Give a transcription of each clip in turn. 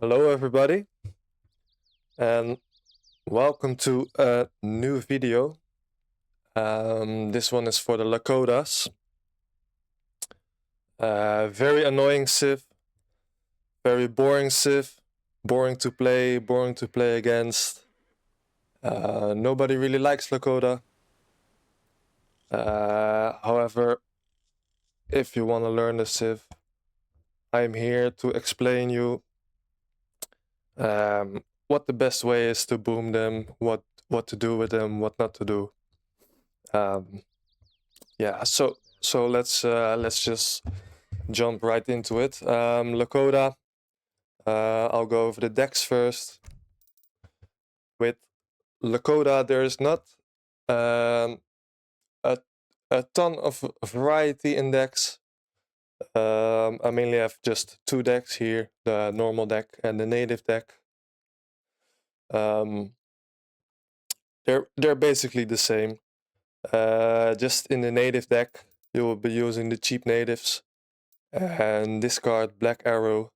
Hello everybody and welcome to a new video. This one is for the Lakotas. Very annoying civ, very boring civ, boring to play against. Nobody really likes Lakota. However, if you want to learn the civ, I'm here to explain you what the best way is to boom them, what to do with them, what not to do. Yeah, so let's just jump right into it. Lakota, I'll go over the decks first. With Lakota, there's not um, a, a ton of variety in decks. I mainly have just two decks here, the normal deck and the native deck. They're basically the same. Just in the native deck, you will be using the cheap natives and discard Black Arrow.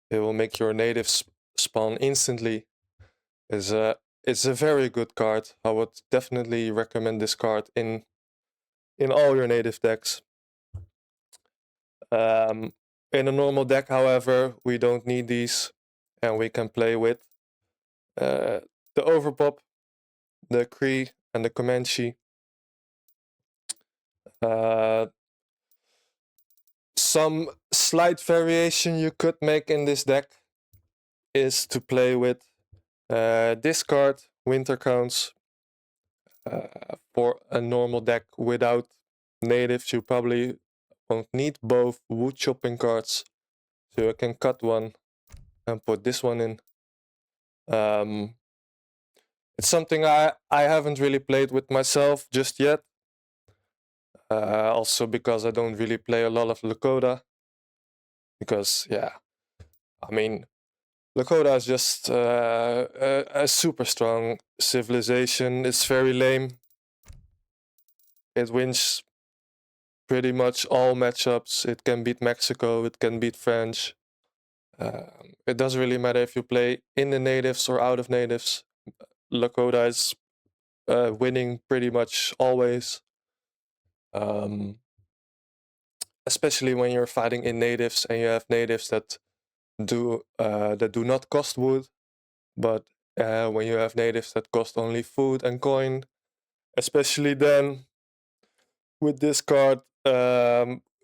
It will make your natives spawn instantly. It's a very good card. I would definitely recommend this card in all your native decks. In a normal deck, however, we don't need these, and we can play with the Overpop, the Kree, and the Comanche. Some slight variation you could make in this deck is to play with discard Winter Counts. For a normal deck without natives, you probably won't need both wood chopping cards, so you can cut one and put this one in. It's something I haven't really played with myself just yet. Also because I don't really play a lot of Lakota. Because yeah, I mean, Lakota is just a super strong civilization. It's very lame. It wins pretty much all matchups. It can beat Mexico, it can beat French. It doesn't really matter if you play in the natives or out of natives. Lakota is winning pretty much always. Especially when you're fighting in natives and you have natives that do not cost wood, but when you have natives that cost only food and coin, especially then with this card,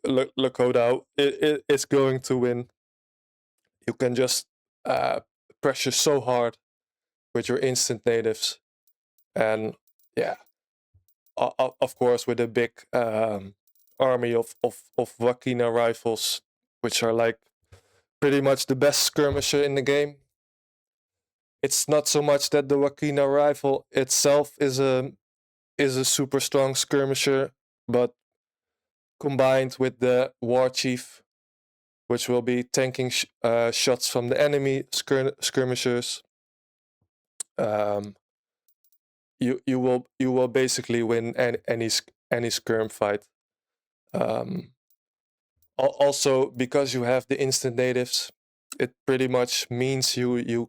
Lakota is going to win. You can just pressure so hard with your instant natives, and yeah, of course with a big army of Wakina rifles, which are like pretty much the best skirmisher in the game. It's not so much that the Wakina rifle itself is a super strong skirmisher, but combined with the war chief, which will be tanking shots from the enemy skirmishers, you will basically win any skirm fight. Also, because you have the instant natives, it pretty much means you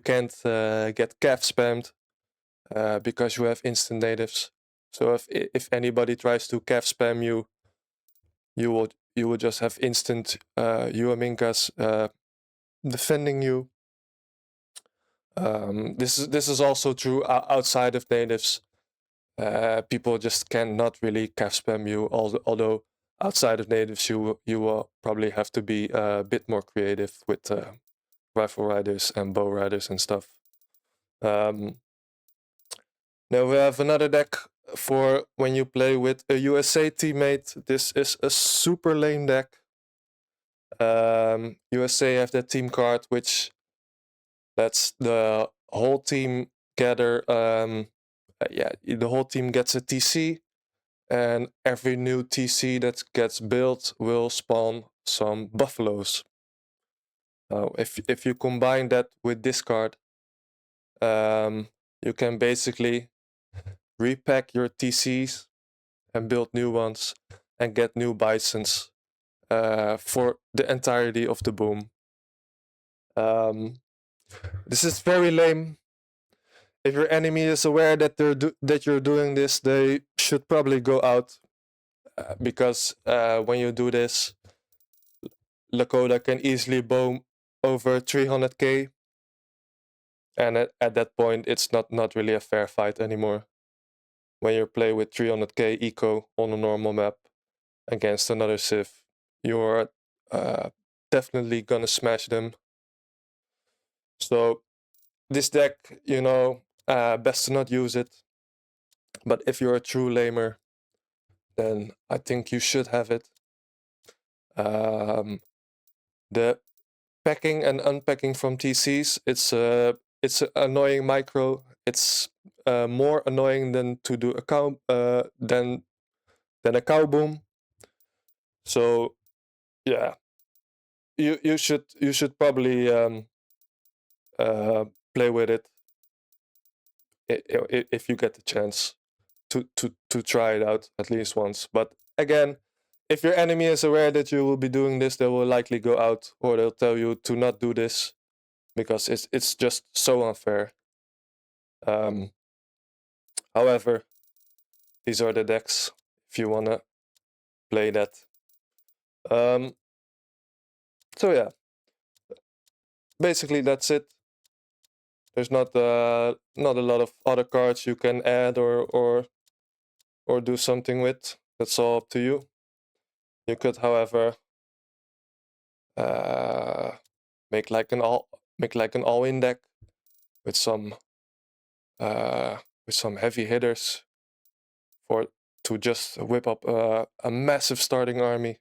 can't get cav spammed because you have instant natives. So if anybody tries to cav spam you, you will just have instant Uaminkas defending you. This is also true outside of natives. People just cannot really cav spam you. Although outside of natives, you will probably have to be a bit more creative with rifle riders and bow riders and stuff. Now we have another deck for when you play with a USA teammate. This is a super lame deck. USA have that team card which lets the whole team gather. Yeah, the whole team gets a TC, and every new TC that gets built will spawn some buffaloes. If you combine that with this card, you can basically repack your TCs and build new ones and get new bisons for the entirety of the boom. This is very lame. If your enemy is aware that that you're doing this, they should probably go out, because when you do this, Lakota can easily boom over 300k, and at that point it's not really a fair fight anymore. When you play with 300k eco on a normal map against another Civ, you're definitely gonna smash them. So this deck, best to not use it. But if you're a true lamer, then I think you should have it. The packing and unpacking from TCs, it's an annoying micro. It's more annoying than to do a cow than a cow boom. So yeah, you should probably play with it if you get the chance to try it out at least once. But again, if your enemy is aware that you will be doing this, they will likely go out, or they'll tell you to not do this, because it's just so unfair. However, these are the decks if you wanna play that. So yeah, basically that's it. There's not a lot of other cards you can add or do something with. That's all up to you. You could, however, make like an all-in deck with some heavy hitters to just whip up a massive starting army,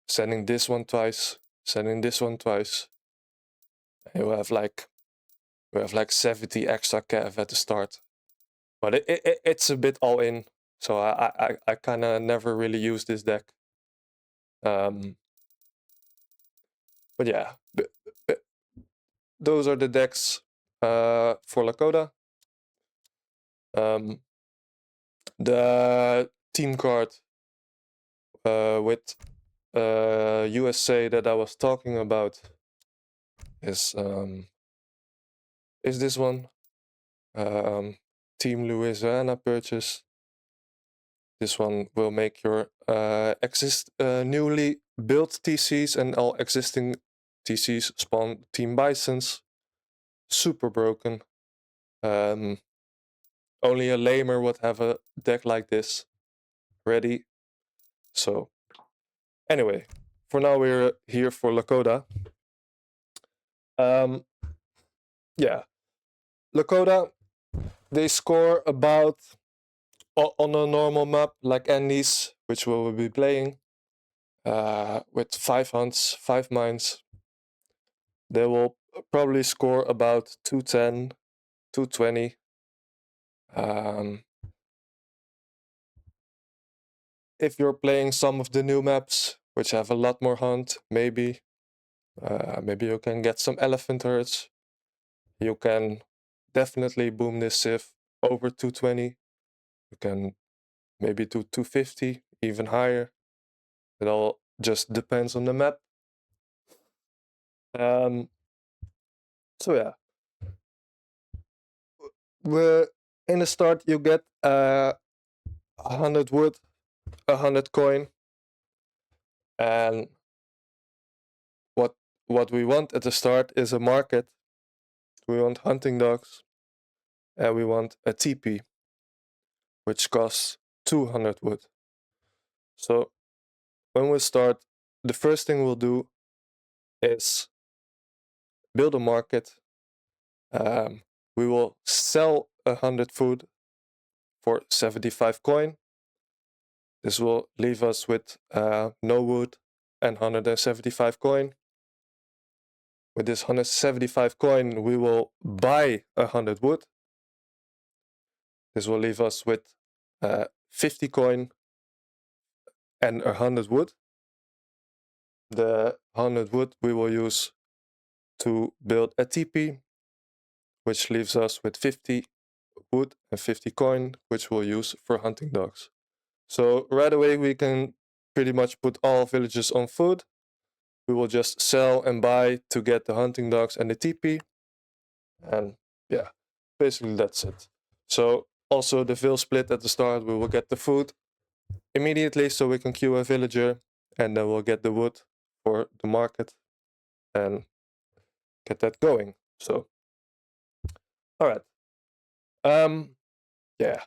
sending this one twice, sending this one twice. And you have like 70 extra cav at the start, but it's a bit all in. So I kind of never really use this deck. But yeah, those are the decks for Lakota. The team card with USA that I was talking about is this one. Team Louisiana purchase. This one will make your newly built TCs and all existing TCs spawn Team Bisons. Super broken. Only a lamer would have a deck like this ready. So anyway, for now we're here for Lakota. Yeah, Lakota, they score about, on a normal map like Andes, which we will be playing, with 5 hunts, 5 mines, they will probably score about 210, 220. If you're playing some of the new maps, which have a lot more hunt, maybe you can get some elephant herds. You can definitely boom this Civ over 220. You can maybe do 250, even higher. It all just depends on the map. So yeah, in the start you get 100 wood, 100 coin, and what we want at the start is a market. We want hunting dogs, and we want a teepee, which costs 200 wood. So when we start, the first thing we'll do is build a market. We will sell 100 food for 75 coin. This will leave us with no wood and 175 coin. With this 175 coin, we will buy 100 wood. This will leave us with 50 coin and 100 wood. The 100 wood we will use to build a teepee, which leaves us with 50 wood and 50 coin, which we'll use for hunting dogs. So right away we can pretty much put all villages on food. We will just sell and buy to get the hunting dogs and the teepee. And yeah, basically that's it. So also the veil split at the start, we will get the food immediately so we can queue a villager, and then we'll get the wood for the market and get that going. So all right. Yeah.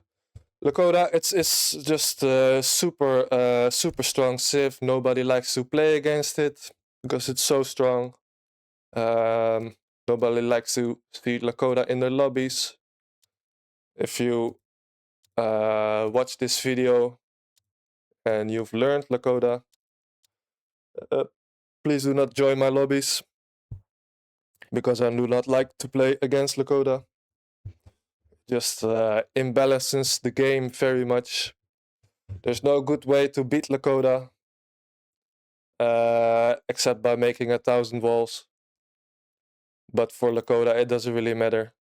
Lakota, it's just super strong civ. Nobody likes to play against it because it's so strong. Nobody likes to see Lakota in their lobbies. If you watch this video and you've learned Lakota, please do not join my lobbies because I do not like to play against Lakota. Just imbalances the game very much. There's no good way to beat Lakota except by making 1,000 walls. But for Lakota, it doesn't really matter.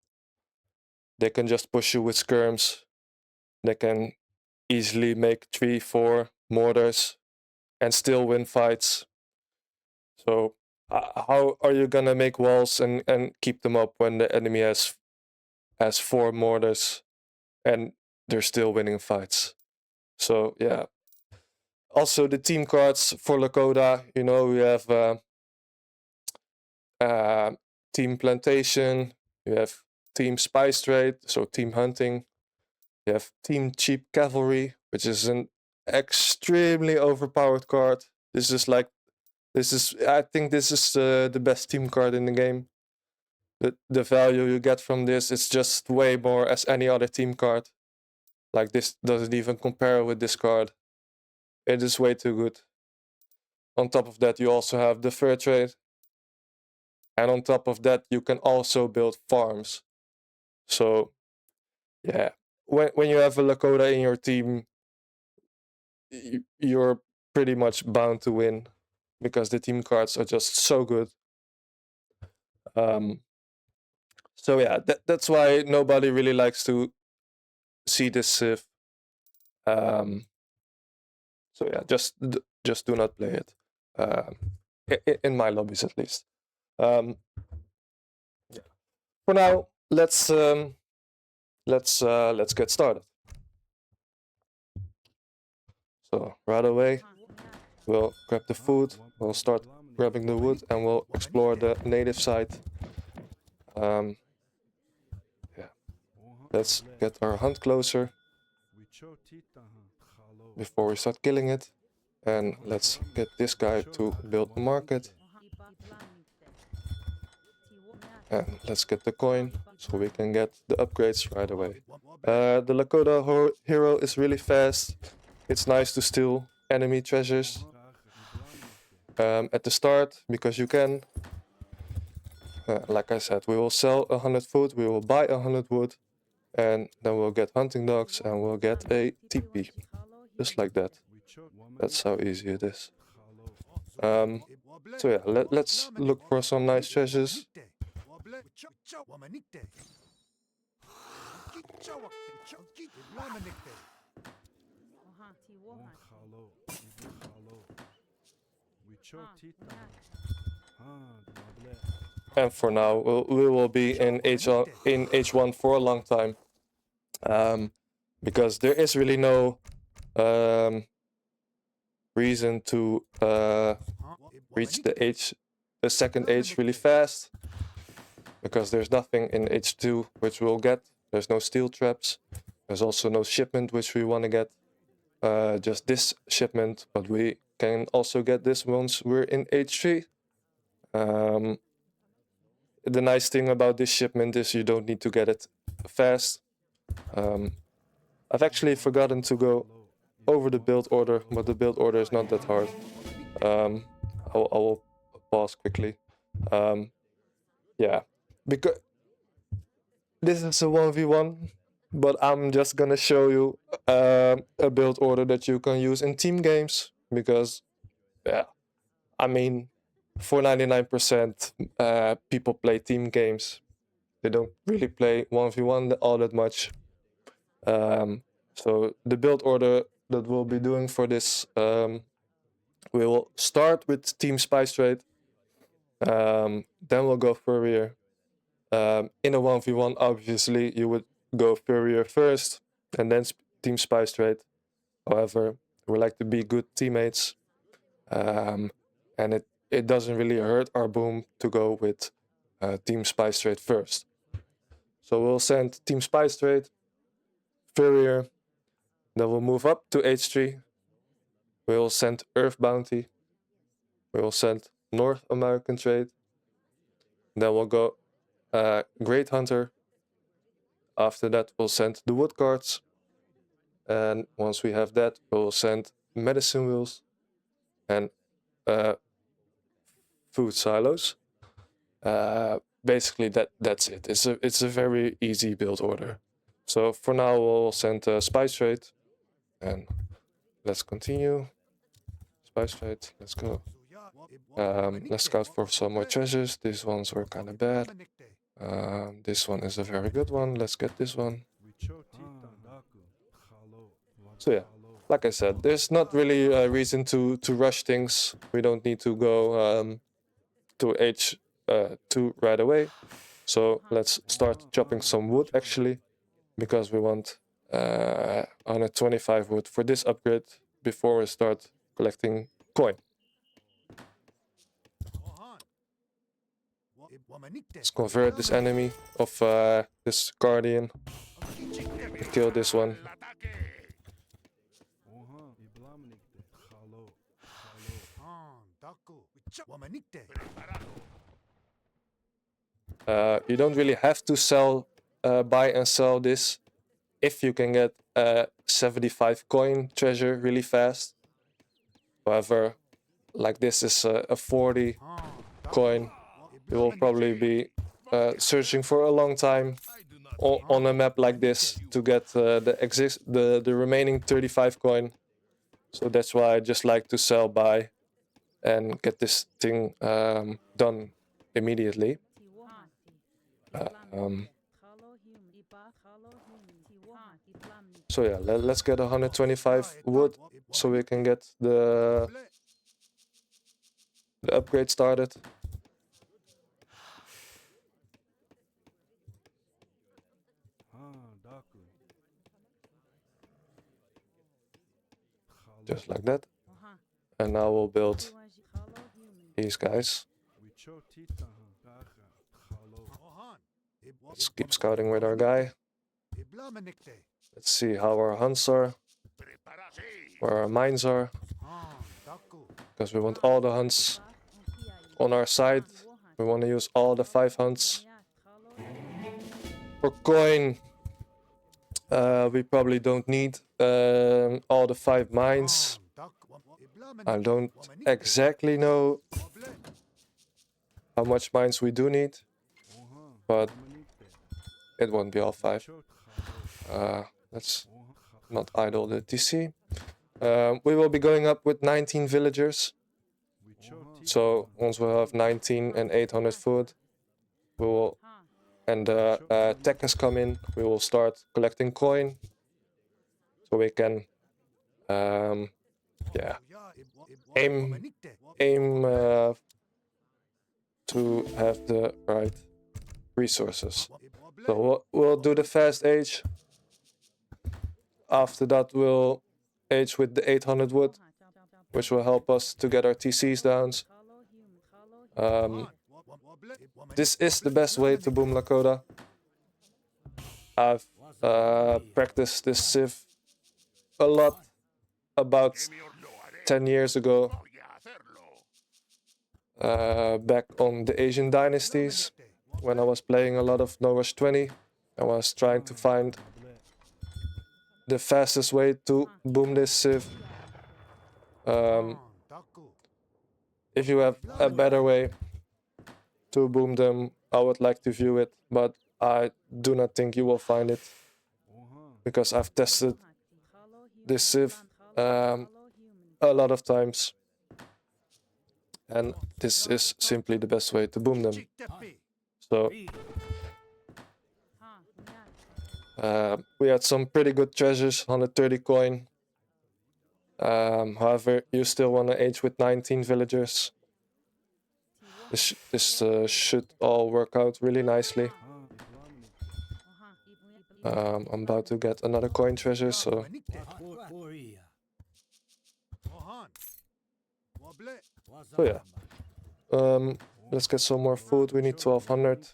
They can just push you with skirms. They can easily make 3-4 mortars and still win fights. So how are you gonna make walls and keep them up when the enemy has 4 mortars and they're still winning fights? So yeah. Also the team cards for Lakota, you know, we have team plantation, you have team spice trade, so team hunting. You have team cheap cavalry, which is an extremely overpowered card. I think this is the best team card in the game. The value you get from this is just way more as any other team card. Like this doesn't even compare with this card. It is way too good. On top of that, you also have the fur trade. And on top of that, you can also build farms. So yeah, when you have a Lakota in your team, you're pretty much bound to win because the team cards are just so good. So yeah, that's why nobody really likes to see this civ. So yeah, just do not play it. In my lobbies at least. Yeah. For now, let's get started. So right away, we'll grab the food. We'll start grabbing the wood, and we'll explore the native side. Yeah. Let's get our hunt closer before we start killing it. And let's get this guy to build a market. And let's get the coin so we can get the upgrades right away. The Lakota hero is really fast. It's nice to steal enemy treasures at the start because you can. Like I said, we will sell 100 food, we will buy 100 wood, and then we'll get hunting dogs and we'll get a TP. Just like that. That's how easy it is. So yeah, let's look for some nice treasures. And for now, we will be in H1 for a long time. Because there is really no reason to reach the second H really fast. Because there's nothing in H2 which we'll get. There's no steel traps. There's also no shipment which we want to get. Just this shipment, but we can also get this once we're in H3. The nice thing about this shipment is you don't need to get it fast. I've actually forgotten to go over the build order, but the build order is not that hard. I will pause quickly. Yeah, because this is a 1v1, but I'm just gonna show you a build order that you can use in team games, because yeah, I mean, for 99% people play team games. They don't really play 1v1 all that much. So the build order that we'll be doing for this, we will start with Team Spice Trade. Then we'll go Furrier. In a 1v1, obviously, you would go Furrier first and then Team Spice Trade. However, we like to be good teammates. And it doesn't really hurt our boom to go with Team Spice Trade first. So we'll send Team Spice Trade, Furrier, then we'll move up to H3. We'll send Earth Bounty. We will send North American Trade. Then we'll go Great Hunter. After that, we'll send the wood cards. And once we have that, we'll send medicine wheels and food silos. Basically, that's it. It's a very easy build order. So for now, we'll send Spice Trade. And let's continue. Spice Trade, let's go. Let's scout for some more treasures. These ones were kind of bad. This one is a very good one. Let's get this one. So yeah, like I said, there's not really a reason to rush things. We don't need to go to H2 right away. So let's start chopping some wood actually, because we want 125 wood for this upgrade before we start collecting coin. Let's convert this enemy of this guardian. Kill this one. You don't really have to sell, buy and sell this if you can get 75 coin treasure really fast. However, like this is a 40 coin, you will probably be searching for a long time on a map like this to get the remaining 35 coin. So that's why I just like to sell, buy, and get this thing done immediately. So yeah, let's get 125 wood so we can get the upgrade started. Just like that. And now we'll build these guys. Let's keep scouting with our guy. Let's see how our hunts are, where our mines are, because we want all the hunts on our side. We want to use all the 5 hunts. For coin, we probably don't need all the 5 mines. I don't exactly know how much mines we do need, but it won't be all 5. Let's not idle the TC. We will be going up with 19 villagers. So once we have 19 and 800 food, we will, and tech has come in, we will start collecting coin, so we can aim to have the right resources. So we'll do the fast age. After that, we'll age with the 800 wood, which will help us to get our TCs down. This is the best way to boom Lakota. I've practiced this civ a lot about 10 years ago, back on the Asian dynasties, when I was playing a lot of Nr40. I was trying to find the fastest way to boom this civ. If you have a better way to boom them, I would like to view it, but I do not think you will find it, because I've tested this civ a lot of times, and this is simply the best way to boom them. So we had some pretty good treasures, 130 coin. However, you still want to age with 19 villagers. This should all work out really nicely. I'm about to get another coin treasure, so yeah. Let's get some more food. We need 1200.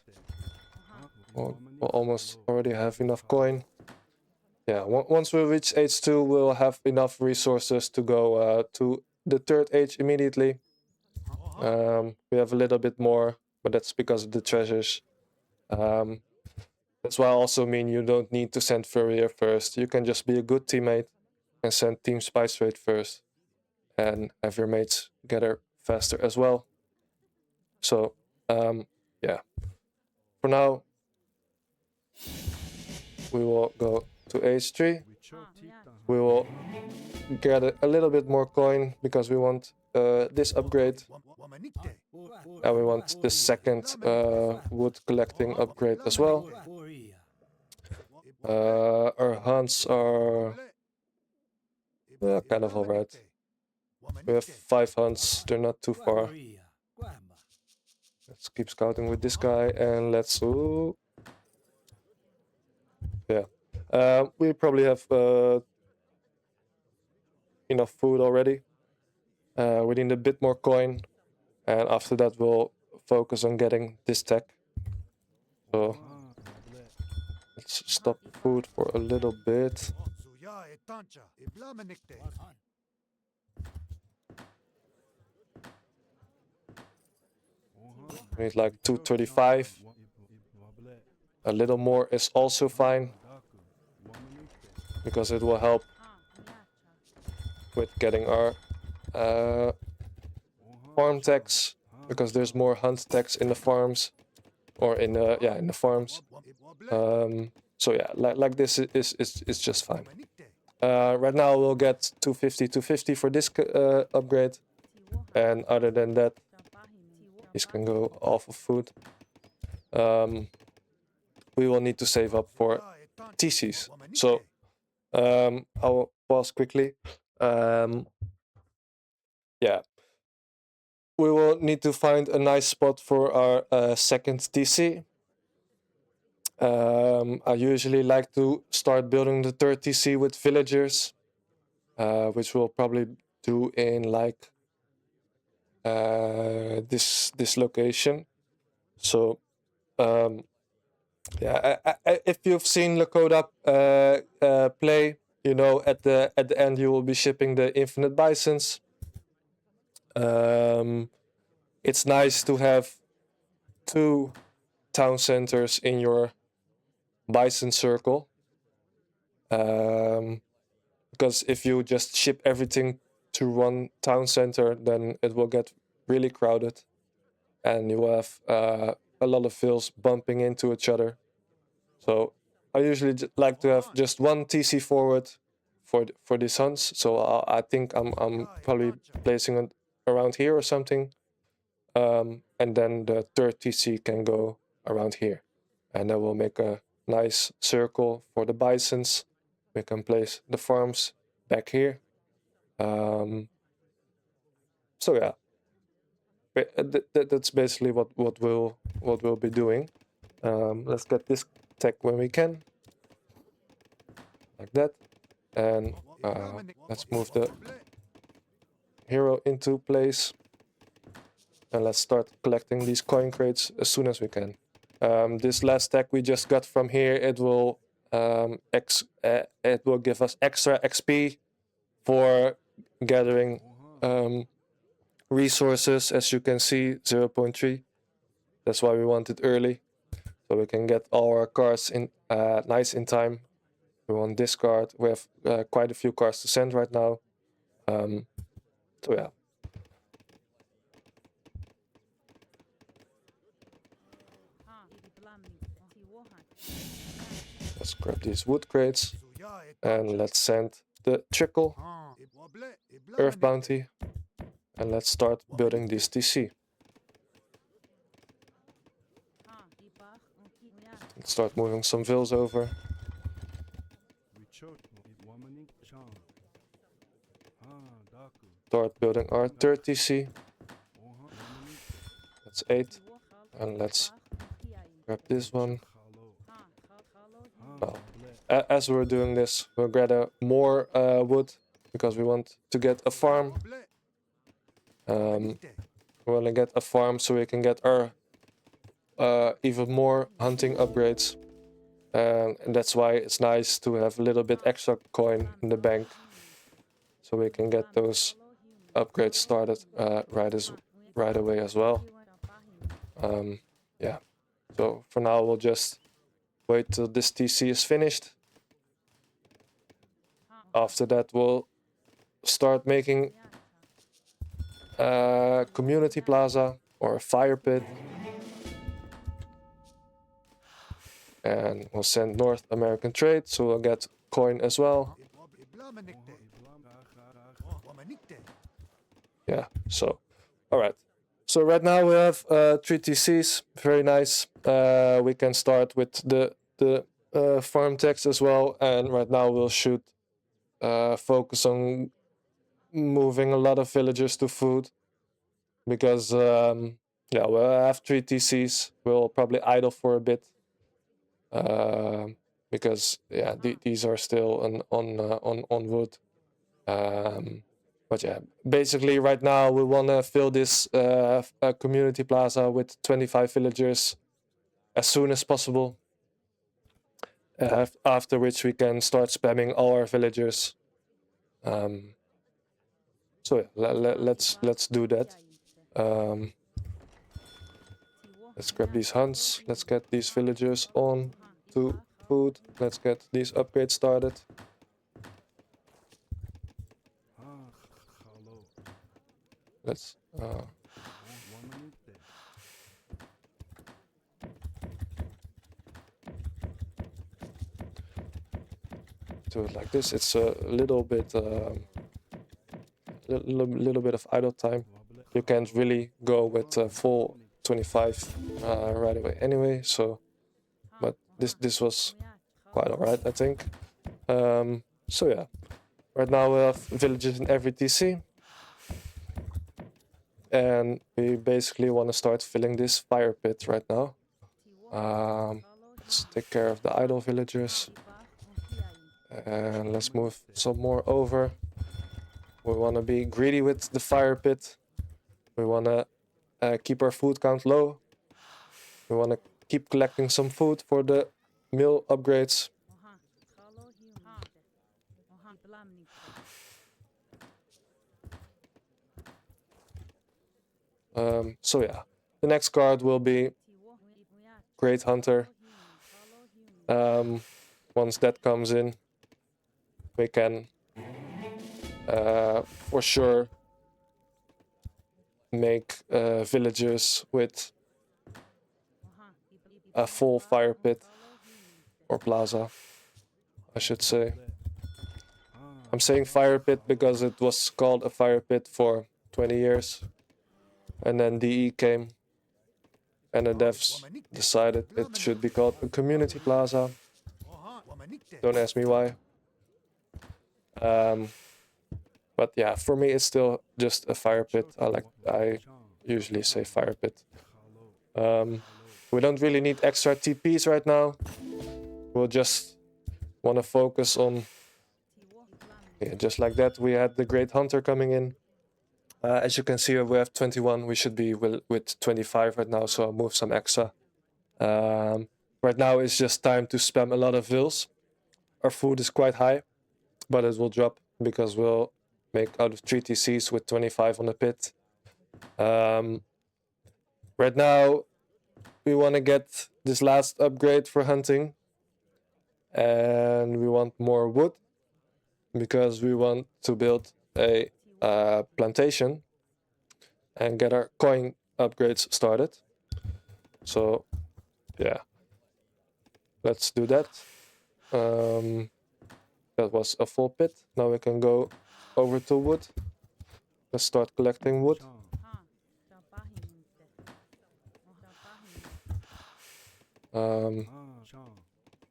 We'll almost already have enough coin. Yeah, once we reach age 2, we'll have enough resources to go to the 3rd age immediately. We have a little bit more, but that's because of the treasures. That's why I also mean you don't need to send Furrier first. You can just be a good teammate and send Team Spice Trade first, and have your mates gather faster as well. So, yeah. For now, we will go to age 3. We will get a little bit more coin because we want this upgrade. And we want the 2nd wood collecting upgrade as well. Our hunts are kind of alright. We have 5 hunts, they're not too far. Let's keep scouting with this guy and let's... Ooh. Yeah. We probably have enough food already. We need a bit more coin, and after that we'll focus on getting this tech. So let's stop food for a little bit. We need like 235. A little more is also fine, because it will help with getting our farm tax, because there's more hunt tax in the farms, or in the farms. So yeah, like this is just fine. Right now we'll get 250 for this upgrade, and other than that, these can go off of food. We will need to save up for TCs. So I'll pause quickly. Yeah, we will need to find a nice spot for our 2nd TC. I usually like to start building the 3rd TC with villagers, which we'll probably do in like this location. So yeah, if you've seen Lakota play, you know, at the end you will be shipping the infinite bisons. It's nice to have 2 town centers in your bison circle, because if you just ship everything to one town center, then it will get really crowded, and you will have a lot of fields bumping into each other. So I usually like to have just one TC forward for these hunts. So I think I'm probably placing it around here or something, and then the 3rd TC can go around here, and then we'll make a nice circle for the bisons. We can place the farms back here. So yeah, that's basically what we'll be doing. Let's get this tech when we can, like that, and let's move the hero into place, and let's start collecting these coin crates as soon as we can. This last tech we just got from here, it will give us extra XP for gathering resources. As you can see, 0.3. That's why we want it early, so we can get all our cards in nice in time. We want this card. We have quite a few cards to send right now. So yeah. Let's grab these wood crates and let's send the trickle earth bounty, and let's start building this TC. Let's start moving some vills over. Start building our 3rd TC. That's 8, and let's grab this one. Oh, as we're doing this, we'll gather more wood because we want to get a farm. We want to get a farm so we can get our even more hunting upgrades. And that's why it's nice to have a little bit extra coin in the bank so we can get those upgrades started right away as well. Yeah, so for now we'll just wait till this TC is finished. After that we'll start making a community plaza or a fire pit. And we'll send North American trade, so we'll get coin as well. Yeah, so, all right. So right now we have 3 TCs, very nice. We can start with the farm text as well, and right now we'll focus on moving a lot of villagers to food, because yeah, we'll have 3 TCs. We'll probably idle for a bit, because yeah, these are still on wood. But yeah, basically right now we want to fill this community plaza with 25 villagers as soon as possible. After which we can start spamming all our villagers. So yeah, let's do that. Let's grab these hunts. Let's get these villagers on to food. Let's get these upgrades started. Let's do it like this. It's a little bit little bit of idle time. You can't really go with full 25 right away anyway. So, but this was quite alright, I think. So yeah, right now we have villages in every TC, and we basically want to start filling this fire pit right now. Let's take care of the idle villagers, and let's move some more over. We want to be greedy with the fire pit. We want to keep our food count low. We want to keep collecting some food for the mill upgrades. So yeah, the next card will be Great Hunter. Once that comes in, we can for sure make villagers with a full fire pit or plaza, I should say. I'm saying fire pit because it was called a fire pit for 20 years, and then DE came and the devs decided it should be called a community plaza. Don't ask me why. But yeah, for me it's still just a fire pit. I usually say fire pit. We don't really need extra TPs right now. We'll just want to focus on, yeah, just like that. We had the Great Hunter coming in. As you can see, we have 21. We should be with 25 right now, so I'll move some extra. Right now it's just time to spam a lot of vills. Our food is quite high, but it will drop because we'll make out of 3 TCs with 25 on the pit. Right now, we want to get this last upgrade for hunting, and we want more wood because we want to build a plantation and get our coin upgrades started. So yeah, let's do that. That was a full pit. Now we can go over to wood. Let's start collecting wood.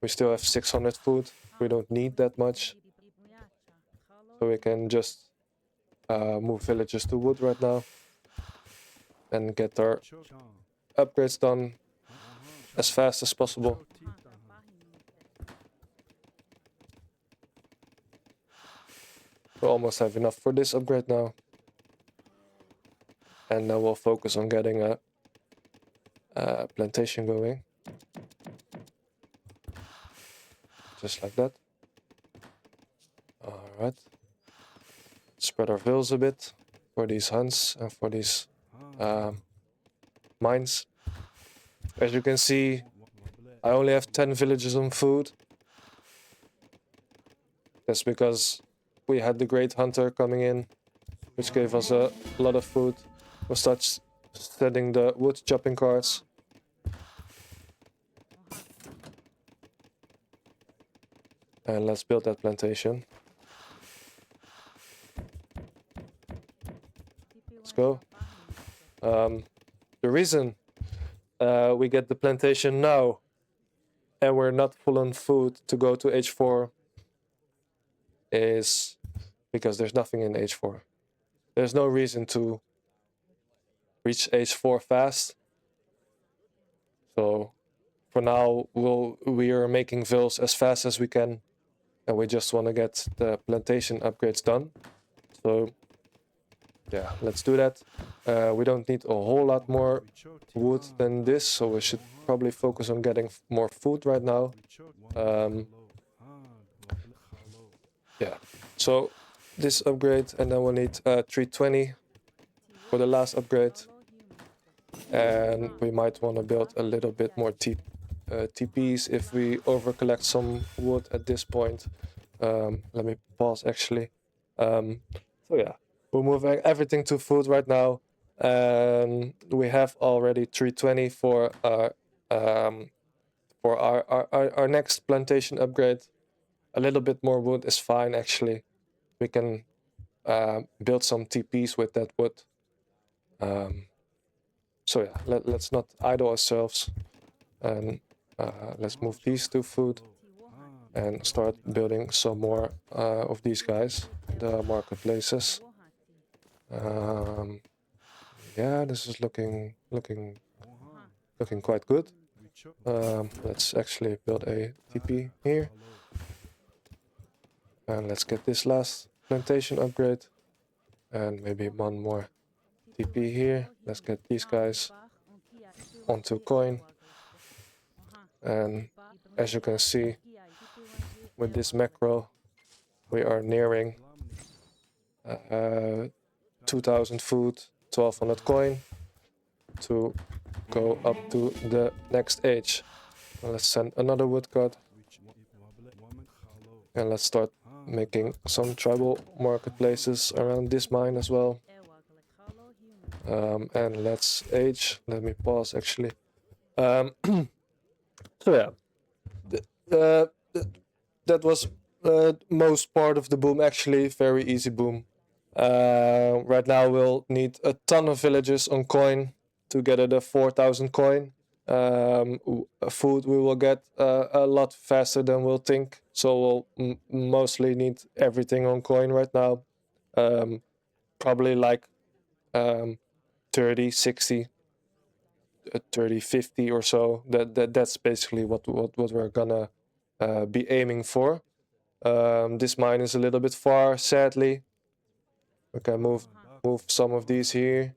We still have 600 food. We don't need that much. So we can just move villagers to wood right now and get our upgrades done as fast as possible. We almost have enough for this upgrade now. And now we'll focus on getting a plantation going. Just like that. Alright. Spread our villas a bit for these hunts and for these mines. As you can see, I only have 10 villages on food. That's because we had the Great Hunter coming in, which gave us a lot of food. We'll start setting the wood chopping carts. And let's build that plantation. Let's go. The reason we get the plantation now and we're not full on food to go to H4 is because there's nothing in H4. There's no reason to reach H4 fast. So for now, we are making vills as fast as we can, and we just want to get the plantation upgrades done. So yeah, let's do that. We don't need a whole lot more wood than this, so we should probably focus on getting more food right now. Yeah, so this upgrade, and then we'll need 320 for the last upgrade. And we might want to build a little bit more TPs if we over collect some wood at this point. Let me pause actually. So yeah, we're moving everything to food right now. And we have already 320 for our next plantation upgrade. A little bit more wood is fine actually. We can build some TPs with that wood. So yeah, let's not idle ourselves, and let's move these to food and start building some more of these guys, the marketplaces. Yeah, this is looking quite good. Let's actually build a TP here, and let's get this last plantation upgrade, and maybe one more TP here. Let's get these guys onto coin. And as you can see, with this macro, we are nearing 2000 food, 1200 coin to go up to the next age. Let's send another woodcut. And let's start making some tribal marketplaces around this mine as well. And let's age. Let me pause actually. So yeah, that was most part of the boom actually. Very easy boom. Right now we'll need a ton of villages on coin to get the 4000 coin. Food we will get a lot faster than we'll think, so we'll mostly need everything on coin right now. Probably like 30, 60, 30, 50 or so. That's basically what we're gonna be aiming for. This mine is a little bit far, sadly. We can move some of these here.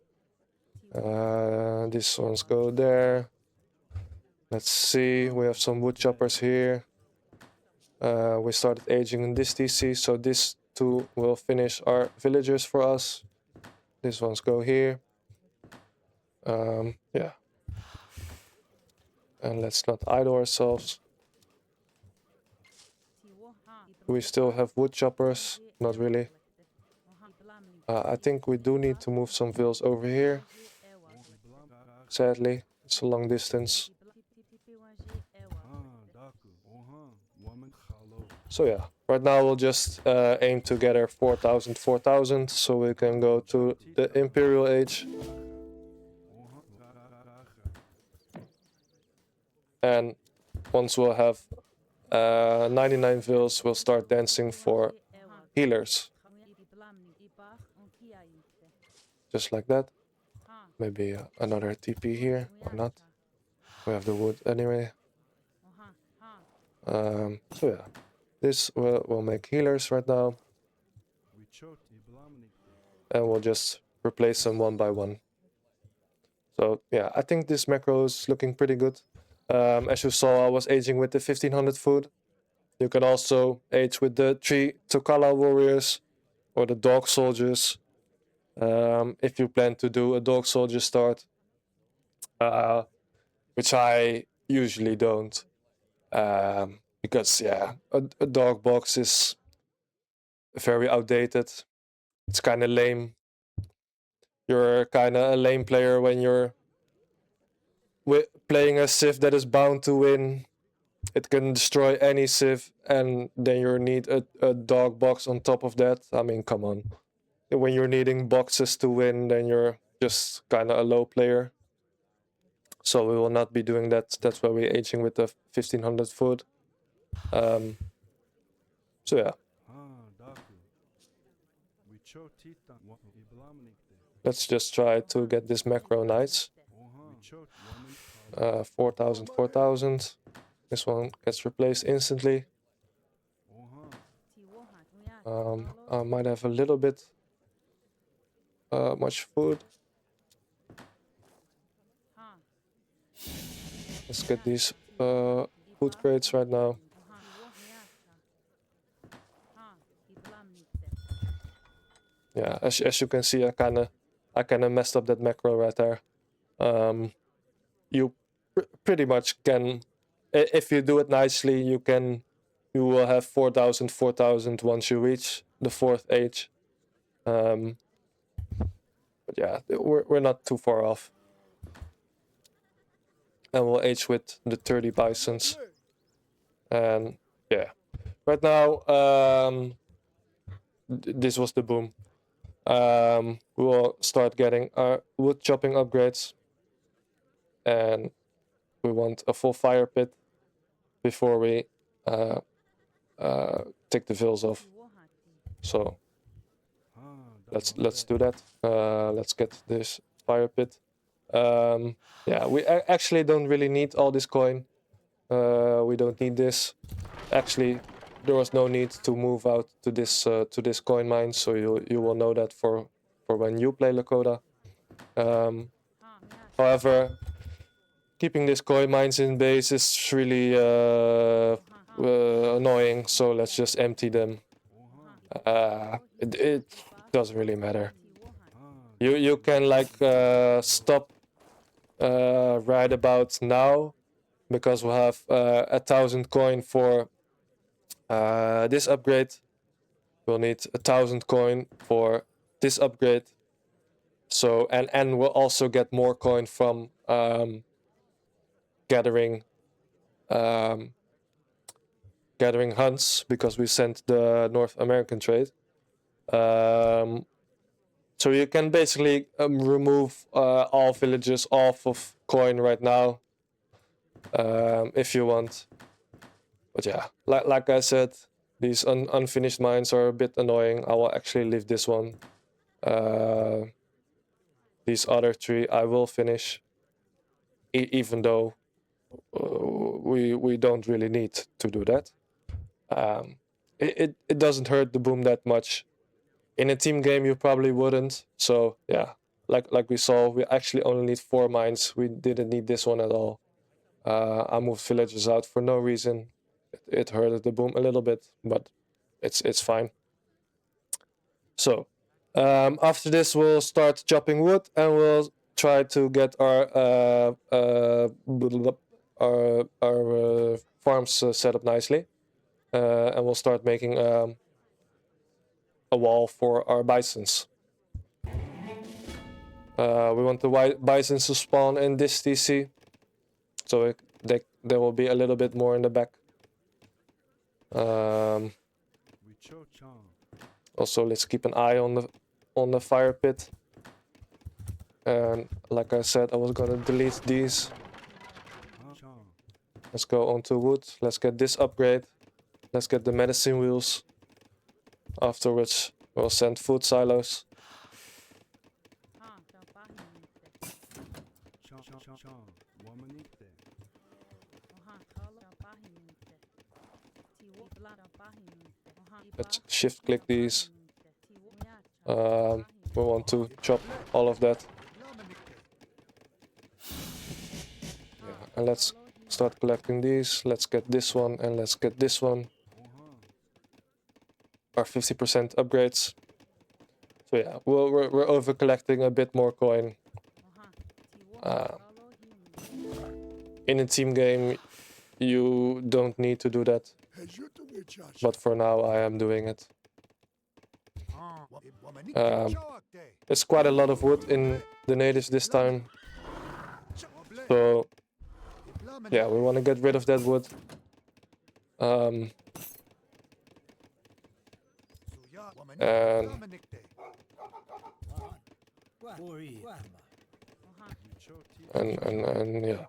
These ones go there. Let's see, we have some wood choppers here. We started aging in this TC, so this two will finish our villagers for us. These ones go here. Yeah. And let's not idle ourselves. We still have wood choppers, not really. I think we do need to move some vills over here. Sadly, it's a long distance. So yeah, right now we'll just aim to gather 4000 so we can go to the Imperial Age. And once we'll have 99 vills, we'll start dancing for healers. Just like that. Maybe another TP here, or not. We have the wood anyway. So yeah, this will make healers right now. And we'll just replace them one by one. So yeah, I think this macro is looking pretty good. As you saw, I was aging with the 1500 food. You can also age with the 3 Tokala warriors or the dog soldiers. If you plan to do a dog soldier start, which I usually don't, because yeah, a dog box is very outdated. It's kind of lame. You're kind of a lame player when you're playing a Civ that is bound to win. It can destroy any Civ, and then you need a dog box on top of that. I mean, come on. When you're needing boxes to win, then you're just kind of a low player. So we will not be doing that. That's why we're aging with the 1500 food. So yeah. Let's just try to get this macro nice. 4,000, 4,000. This one gets replaced instantly. I might have a little bit much food. Let's get these food crates right now. Yeah, as you can see, I kind of messed up that macro right there. You pretty much can, if you do it nicely, you will have 4,000, 4,000 once you reach the 4th age. But yeah, we're not too far off. And we'll age with the 30 bisons. And yeah, right now, this was the boom. We will start getting our wood chopping upgrades. And we want a full fire pit before we take the veils off. So let's do that. Let's get this fire pit. Yeah, we actually don't really need all this coin. We don't need this. Actually, there was no need to move out to this coin mine, so you will know that for when you play Lakota. However, keeping these coin mines in base is really annoying, so let's just empty them. It doesn't really matter. You can like stop right about now, because we'll have 1,000 coin for this upgrade. We'll need 1,000 coin for this upgrade. So and we'll also get more coin from gathering hunts, because we sent the North American trade. So you can basically remove all villages off of coin right now, if you want. But yeah, like I said, these unfinished mines are a bit annoying. I will actually leave this one. These other 3 I will finish, even though we don't really need to do that. It doesn't hurt the boom that much. In a team game, you probably wouldn't. So yeah, like we saw, we actually only need 4 mines. We didn't need this one at all. I moved villagers out for no reason. It hurted the boom a little bit, but it's fine. So after this, we'll start chopping wood, and we'll try to get our farms set up nicely, and we'll start making a wall for our bisons. We want the bisons to spawn in this TC, so there will be a little bit more in the back. Also, let's keep an eye on the fire pit. And like I said, I was gonna delete these. Let's go on to wood. Let's get this upgrade. Let's get the medicine wheels. Afterwards, we'll send food silos. Let's shift click these. We want to chop all of that. Yeah, and let's start collecting these. Let's get this one and let's get this one. Our 50% upgrades. So yeah, we're over collecting a bit more coin. In a team game, you don't need to do that. But for now, I am doing it. There's quite a lot of wood in the natives this time. So yeah, we want to get rid of that wood. And yeah.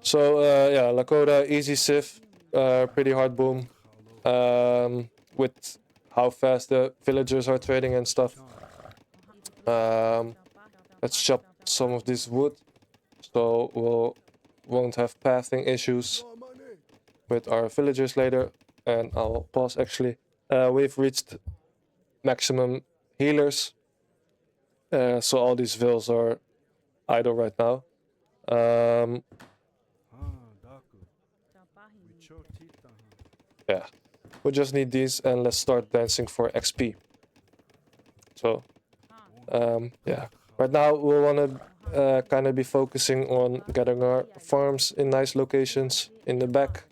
So yeah, Lakota, easy civ, pretty hard boom. With how fast the villagers are trading and stuff. Let's chop some of this wood, so won't have pathing issues with our villagers later. And I'll pause actually. We've reached maximum healers, so all these vills are idle right now. Yeah, we just need these and let's start dancing for XP. So yeah, right now we want to kind of be focusing on getting our farms in nice locations in the back,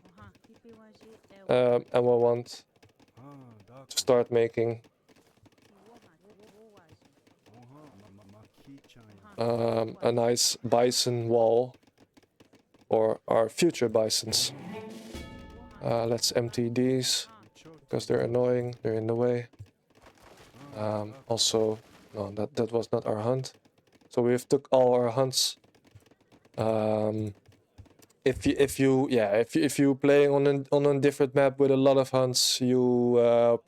and we want to start making a nice bison wall for our future bisons. Let's empty these because they're annoying, they're in the way. Also, no, that was not our hunt. So we've took all our hunts. If you playing on a different map with a lot of hunts, you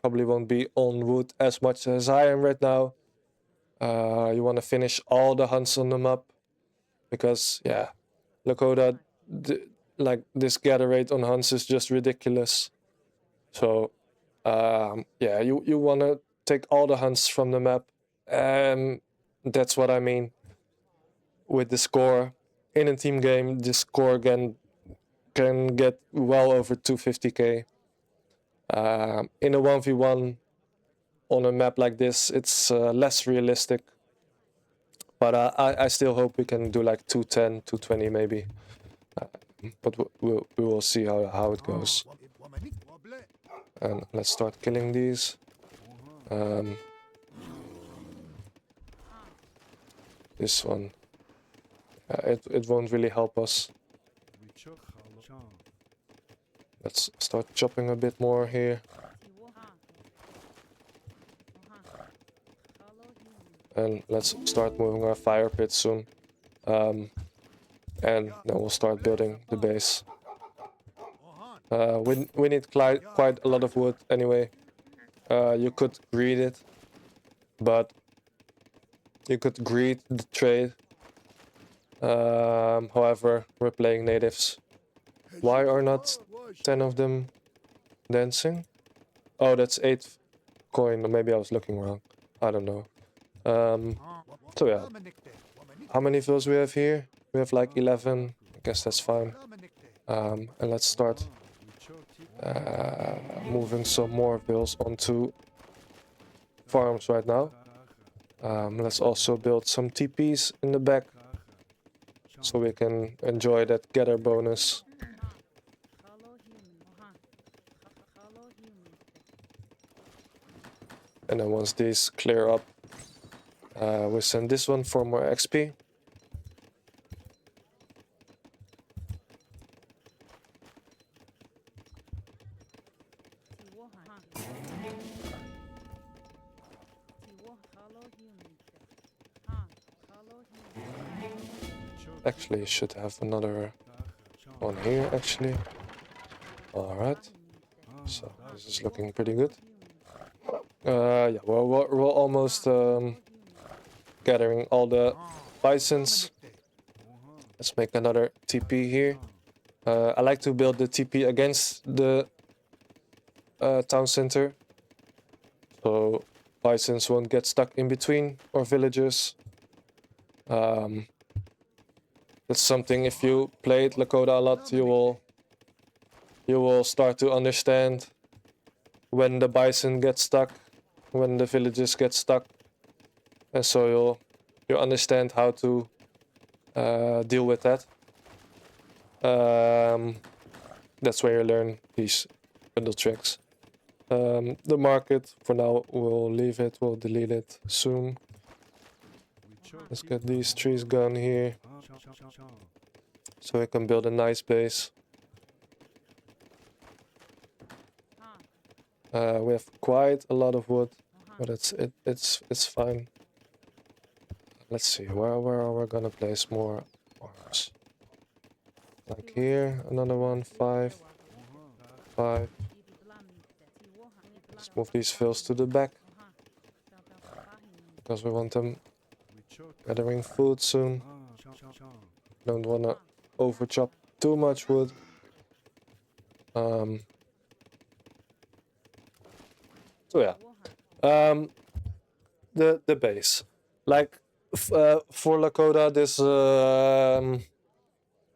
probably won't be on wood as much as I am right now. You want to finish all the hunts on the map because yeah, Lakota, like this gather rate on hunts is just ridiculous. So yeah, you want to take all the hunts from the map, and that's what I mean with the score. In a team game, the score can get well over 250k. In a 1v1 on a map like this, it's less realistic. But I still hope we can do like 210, 220 maybe. But we will see how it goes. And let's start killing these. This one. It won't really help us. Let's start chopping a bit more here. And let's start moving our fire pit soon. And then we'll start building the base. We need quite a lot of wood anyway. You could greed it, but you could greed the trade. However, we're playing natives. Why are not 10 of them dancing? Oh, that's 8 coin. Maybe I was looking wrong. I don't know. So yeah. How many vills we have here? We have like 11. I guess that's fine. And let's start moving some more vills onto farms right now. Let's also build some TPs in the back so we can enjoy that gather bonus. And then once these clear up, we send this one for more XP. Actually, should have another one here, actually. Alright. So, this is looking pretty good. Yeah, we're almost gathering all the bisons. Let's make another TP here. I like to build the TP against the town center, so bisons won't get stuck in between our villages. That's something, if you played Lakota a lot, you will start to understand when the bison get stuck, when the villages get stuck, and so you'll understand how to deal with that. That's where you learn these little tricks. The market, for now, we'll leave it, we'll delete it soon. Let's get these trees gone here, so we can build a nice base. We have quite a lot of wood, but it's fine. Let's see, where are we gonna place more farms? Like here, another one, 5. Let's move these fields to the back, because we want them gathering food soon. Don't wanna over chop too much wood. So yeah, the base, like for Lakota, this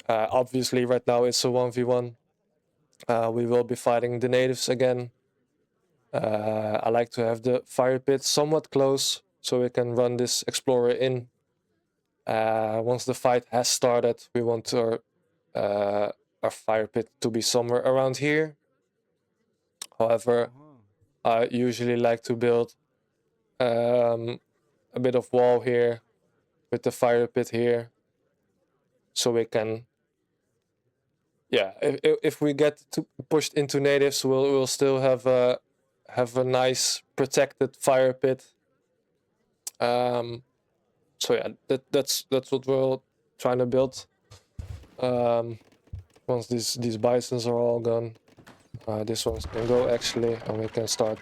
obviously right now it's a 1v1. We will be fighting the natives again. I like to have the fire pit somewhat close, so we can run this explorer in. Once the fight has started, we want our fire pit to be somewhere around here. However, I usually like to build a bit of wall here with the fire pit here, so we can, yeah, if we get pushed into natives, we'll still have a nice protected fire pit. So yeah, that's what we're trying to build. Once these bisons are all gone, this one can go actually, and we can start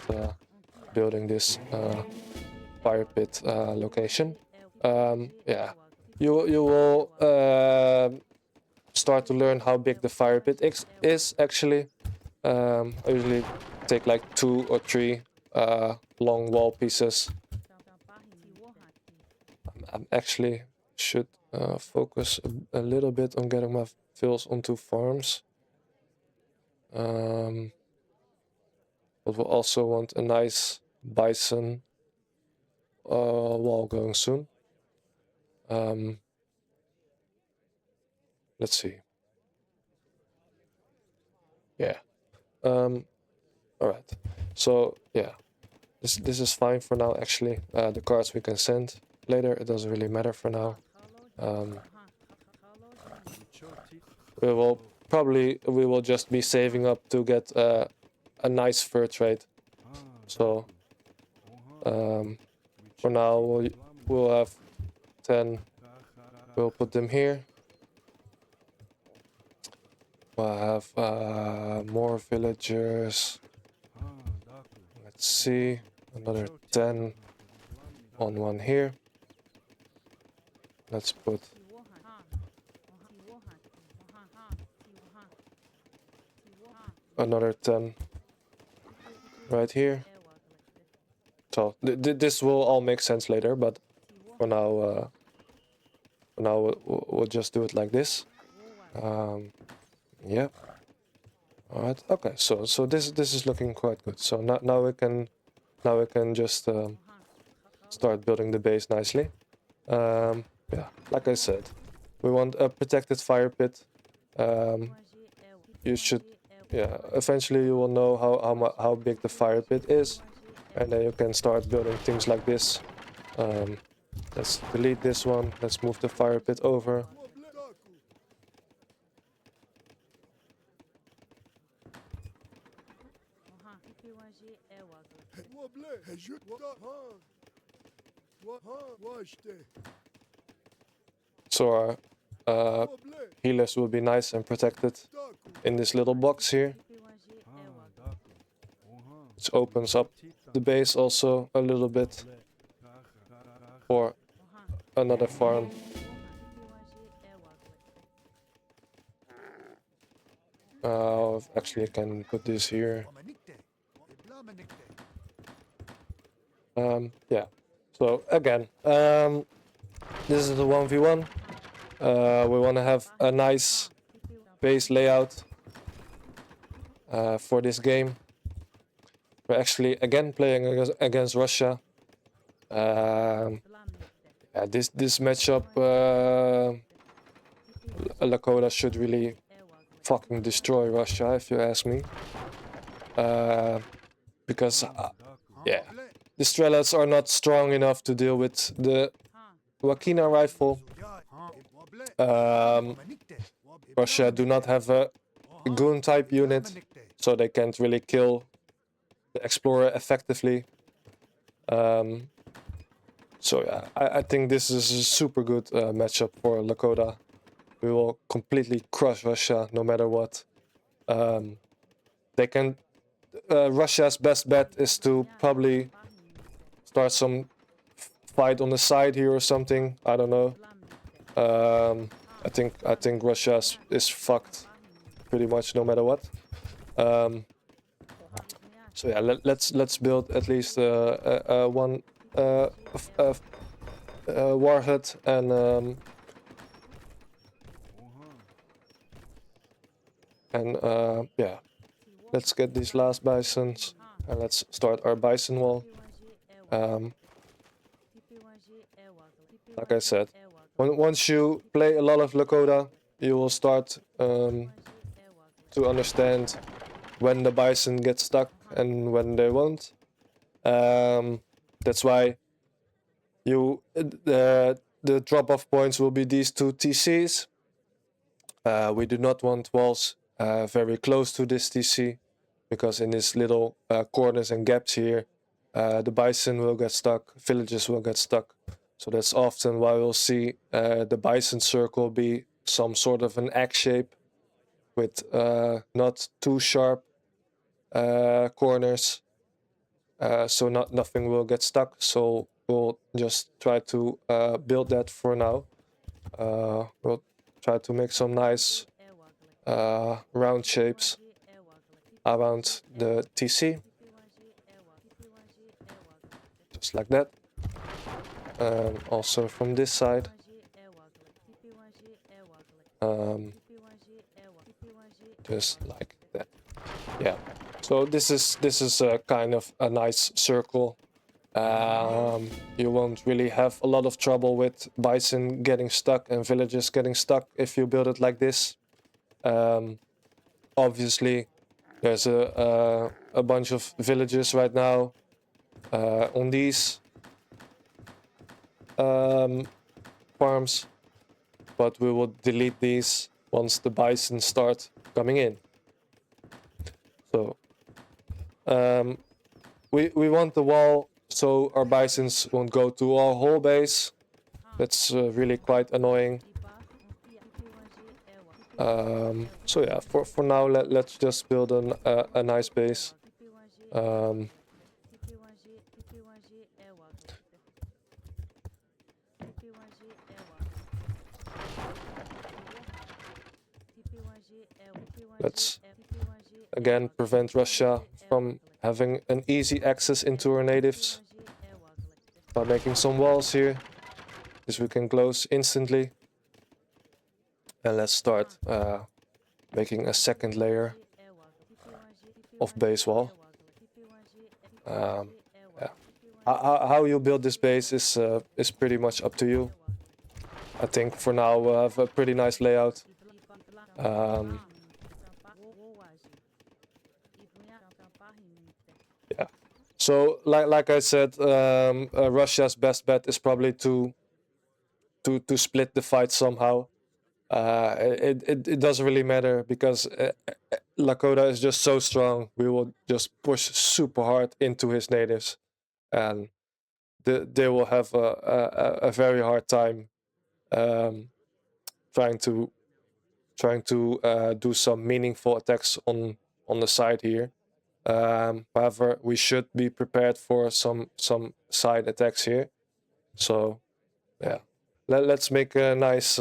building this fire pit location. Yeah, you will start to learn how big the fire pit is actually. I usually take like 2 or 3 long wall pieces. I actually should focus a little bit on getting my fills onto farms. But we'll also want a nice bison wall going soon. Let's see. Yeah. All right. So yeah, this is fine for now. Actually, the cards we can send later. It doesn't really matter for now. We will just be saving up to get a nice fur trade. So for now we'll have 10. We'll put them here. We'll have more villagers. Let's see, another 10 on one here. Let's put another 10 right here. So this will all make sense later, but for now, we'll just do it like this. Yeah. All right. Okay. So this is looking quite good. So now we can just start building the base nicely. Yeah. Like I said, we want a protected fire pit. You should. Yeah. Eventually, you will know how big the fire pit is, and then you can start building things like this. Let's delete this one. Let's move the fire pit over. So our healers will be nice and protected in this little box here. Which opens up the base also a little bit for another farm. Actually, I can put this here. Yeah. So again, this is the 1v1. We want to have a nice base layout for this game. We're actually again playing against Russia. Yeah, this matchup, Lakota should really fucking destroy Russia, if you ask me. Because yeah, the Strelets are not strong enough to deal with the Wakina rifle. Russia do not have a goon type unit, so they can't really kill the Explorer effectively. So yeah, I think this is a super good matchup for Lakota. We will completely crush Russia no matter what. They can. Russia's best bet is to probably start some fight on the side here or something. I don't know. I think Russia is fucked pretty much no matter what. So yeah, let's build at least one warhead and yeah, let's get these last bisons and let's start our bison wall. Like I said, once you play a lot of Lakota, you will start to understand when the bison get stuck and when they won't. That's why the drop-off points will be these two TCs. We do not want walls very close to this TC, because in these little corners and gaps here, the bison will get stuck, villages will get stuck. So that's often why we'll see the bison circle be some sort of an X shape with not too sharp corners, so nothing will get stuck. So we'll just try to build that for now. We'll try to make some nice round shapes around the TC, just like that. Also from this side, just like that. Yeah. So this is a kind of a nice circle. You won't really have a lot of trouble with bison getting stuck and villages getting stuck if you build it like this. Obviously, there's a bunch of villages right now on these farms, but we will delete these once the bison start coming in. So we want the wall so our bisons won't go to our whole base. That's really quite annoying. So yeah, for now let's just build a nice base. Let's again prevent Russia from having an easy access into our natives by making some walls here, because we can close instantly. And let's start making a second layer of base wall. Yeah. How you build this base is pretty much up to you. I think for now we'll have a pretty nice layout. Yeah. So like I said, Russia's best bet is probably to split the fight somehow. It doesn't really matter, because Lakota is just so strong. We will just push super hard into his natives, and they will have a very hard time trying to do some meaningful attacks on the side here. However, we should be prepared for some side attacks here. So yeah, let's make a nice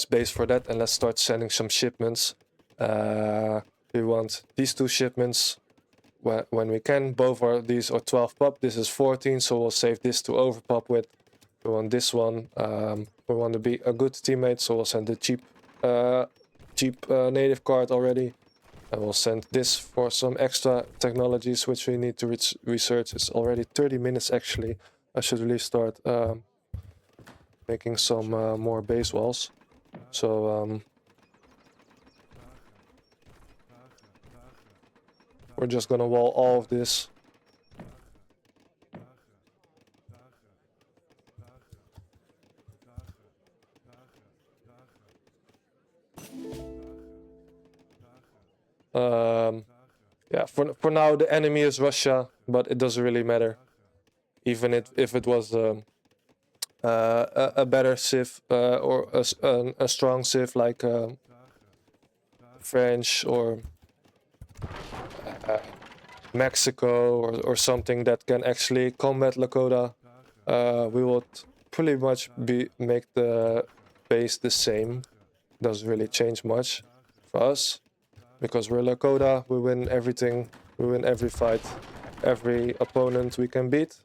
base for that, and let's start sending some shipments. We want these two shipments when we can. Both are these are 12 pop. This is 14, so we'll save this to overpop with. We want this one. We want to be a good teammate, so we'll send the cheap native card already. And we'll send this for some extra technologies which we need to research. It's already 30 minutes actually. I should really start making some more base walls. So we're just gonna wall all of this. Yeah, for now the enemy is Russia, but it doesn't really matter. Even if it was a better civ or a strong civ like French or Mexico or something that can actually combat Lakota, we would pretty much make the base the same. Doesn't really change much for us because we're Lakota. We win everything. We win every fight, every opponent we can beat.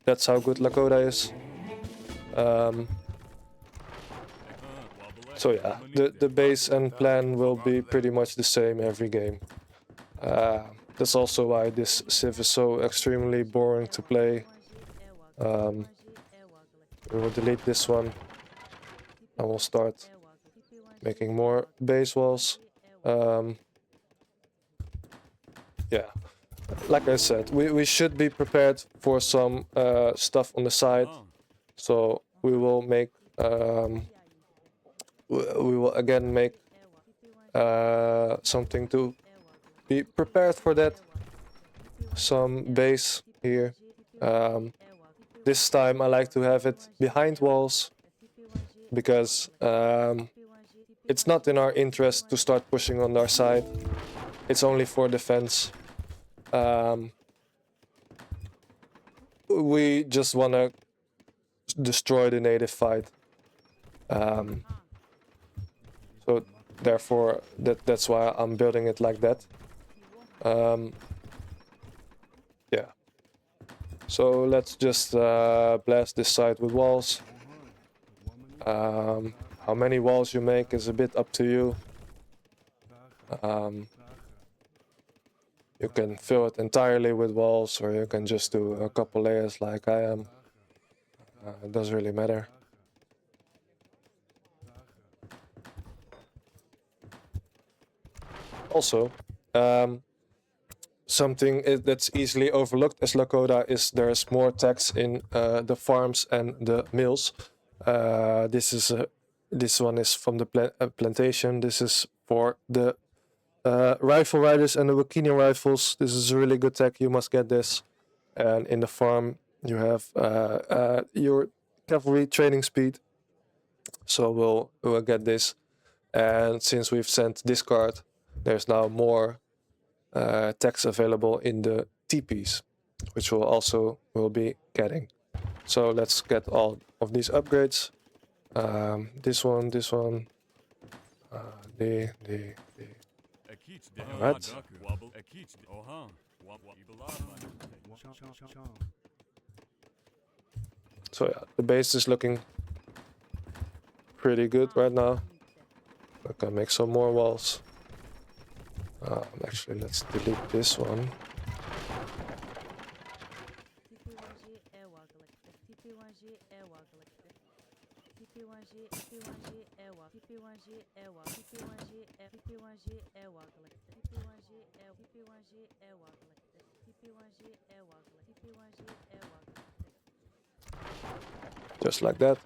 That's how good Lakota is. So yeah, the base and plan will be pretty much the same every game. That's also why this civ is so extremely boring to play. We will delete this one and we'll start making more base walls. Yeah, like I said, we should be prepared for some stuff on the side. So we will make we will again make something to be prepared for that. Some base here. This time I like to have it behind walls because it's not in our interest to start pushing on our side. It's only for defense. We just want to destroy the native fight. So therefore that's why I'm building it like that. Yeah. So let's just blast this side with walls. How many walls you make is a bit up to you. You can fill it entirely with walls, or you can just do a couple layers like I am. It doesn't really matter. Also, something that's easily overlooked as Lakota is there's more tax in the farms and the mills. This one is from the plantation. This is for the rifle riders and the Wakinian rifles. This is a really good tech. You must get this. And in the farm, you have your cavalry training speed. So we'll get this. And since we've sent this card, there's now more text available in the TPs, which will be getting. So let's get all of these upgrades. This one, Alright. So yeah, the base is looking pretty good right now. I can make some more walls. Actually, let's delete this one. Just like that.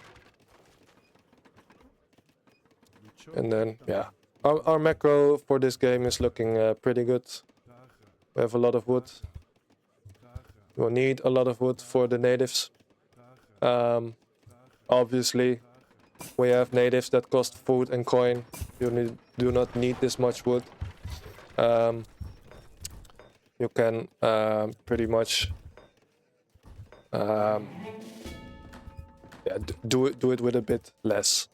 And then, yeah. Our macro for this game is looking pretty good. We have a lot of wood. We'll need a lot of wood for the natives. Obviously, we have natives that cost food and coin. You do not need this much wood. You can pretty much yeah, do it with a bit less.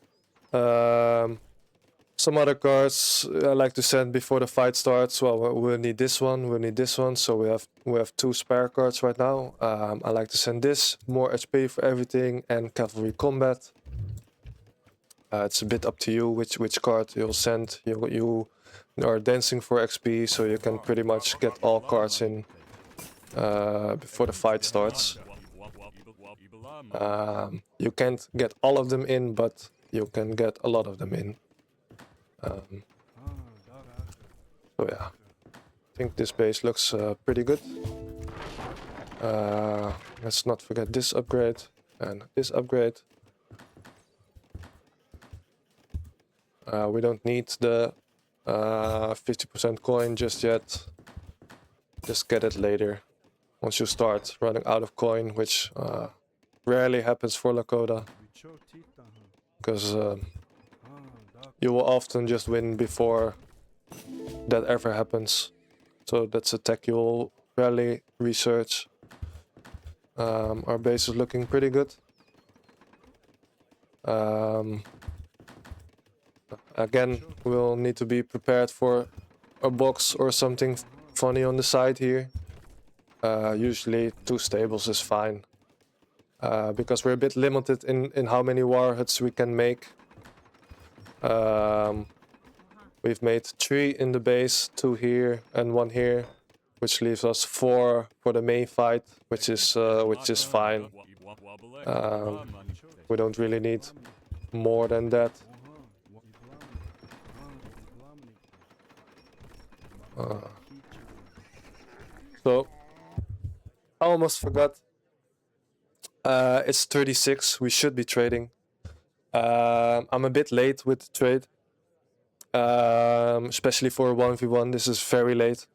Some other cards I like to send before the fight starts. Well, we'll need this one, we'll need this one. So we have 2 spare cards right now. I like to send this, more HP for everything, and cavalry combat. It's a bit up to you which card you'll send. You are dancing for XP, so you can pretty much get all cards in before the fight starts. You can't get all of them in, but you can get a lot of them in. So yeah, I think this base looks pretty good. Let's not forget this upgrade and this upgrade. We don't need the 50% coin just yet. Just get it later. Once you start running out of coin, which rarely happens for Lakota. Because you will often just win before that ever happens. So that's a tech you'll rarely research. Our base is looking pretty good. Again, we'll need to be prepared for a box or something funny on the side here. Usually 2 stables is fine. Because we're a bit limited in how many warheads we can make. We've made 3 in the base, 2 here and 1 here, which leaves us 4 for the main fight, which is fine. We don't really need more than that. So I almost forgot. It's 36. We should be trading. I'm a bit late with the trade, especially for a 1v1. This is very late.